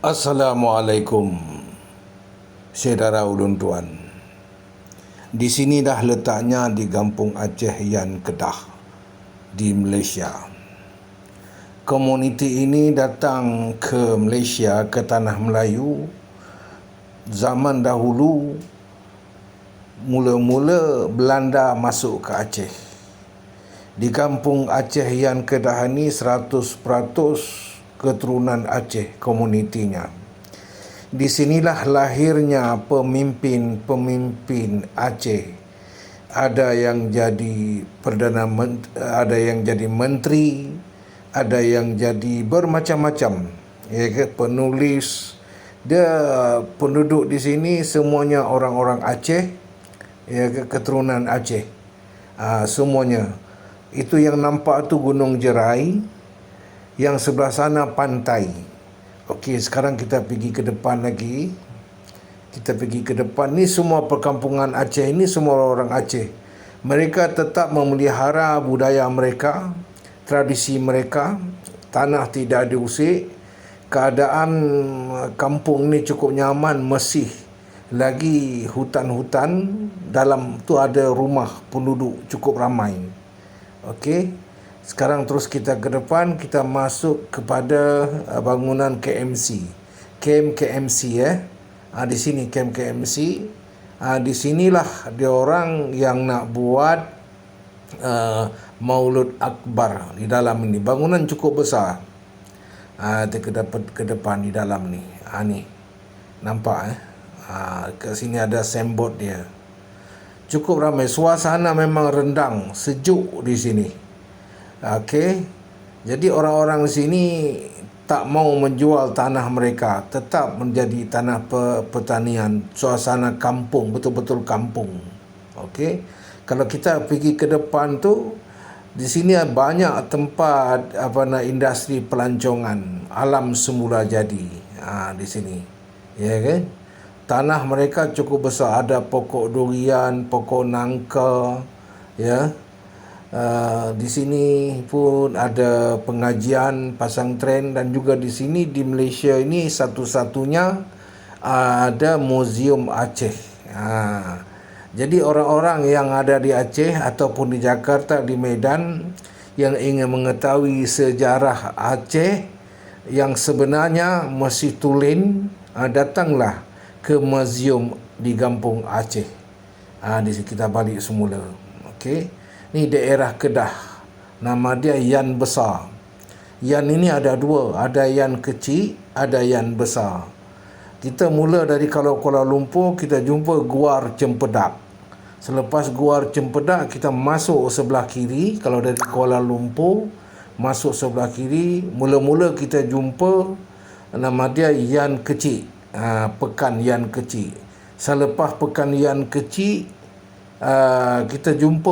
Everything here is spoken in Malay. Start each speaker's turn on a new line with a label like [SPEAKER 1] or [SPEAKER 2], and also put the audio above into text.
[SPEAKER 1] Assalamualaikum, saudara ulun tuan. Di sini dah letaknya di Kampung Aceh Yan Kedah di Malaysia. Komuniti ini datang ke Malaysia, ke tanah Melayu zaman dahulu. Mula-mula Belanda masuk ke Aceh. Di Kampung Aceh Yan Kedah ini 100% keturunan Aceh komunitinya. Di sinilah lahirnya pemimpin-pemimpin Aceh. Ada yang jadi ada yang jadi menteri, ada yang jadi bermacam-macam. Ya, penulis. Dia penduduk di sini semuanya orang-orang Aceh, ya, keturunan Aceh. Semuanya. Itu yang nampak tu Gunung Jerai. Yang sebelah sana pantai. Okey, sekarang kita pergi ke depan lagi. Kita pergi ke depan. Ni semua perkampungan Aceh. Ini semua orang Aceh. Mereka tetap memelihara budaya mereka, tradisi mereka. Tanah tidak diusik. Keadaan kampung ni cukup nyaman, mesih. Lagi hutan-hutan. Dalam tu ada rumah penduduk cukup ramai. Okey. Sekarang terus kita ke depan, kita masuk kepada bangunan KMC. Camp KMC di sini Camp KMC. Di sinilah dia orang yang nak buat Maulud Akbar di dalam ini. Bangunan cukup besar. Kita ke depan di dalam ni. Ni. Nampak ke sini ada signboard dia. Cukup ramai. Suasana memang rendang, sejuk di sini. Okey. Jadi orang-orang di sini tak mau menjual tanah mereka, tetap menjadi tanah pertanian, suasana kampung, betul-betul kampung. Okey. Kalau kita pergi ke depan tu, di sini banyak tempat industri pelancongan, alam semula jadi. Di sini. Ya kan? Tanah mereka cukup besar, ada pokok durian, pokok nangka, ya. Di sini pun ada pengajian pasantren, dan juga di sini di Malaysia ini satu-satunya ada Museum Aceh. Jadi orang-orang yang ada di Aceh ataupun di Jakarta, di Medan, yang ingin mengetahui sejarah Aceh yang sebenarnya masih tulen, datanglah ke museum di Kampung Aceh. Di sini kita balik semula. Okey. Ni daerah Kedah. Nama dia Yan Besar. Yan ini ada dua. Ada Yan kecil, ada Yan besar. Kita mula dari Kuala Lumpur, kita jumpa Guar Cempedak. Selepas Guar Cempedak, kita masuk sebelah kiri. Kalau dari Kuala Lumpur, masuk sebelah kiri. Mula-mula kita jumpa, nama dia Yan Kecil. Pekan Yan Kecil. Selepas Pekan Yan Kecil, kita jumpa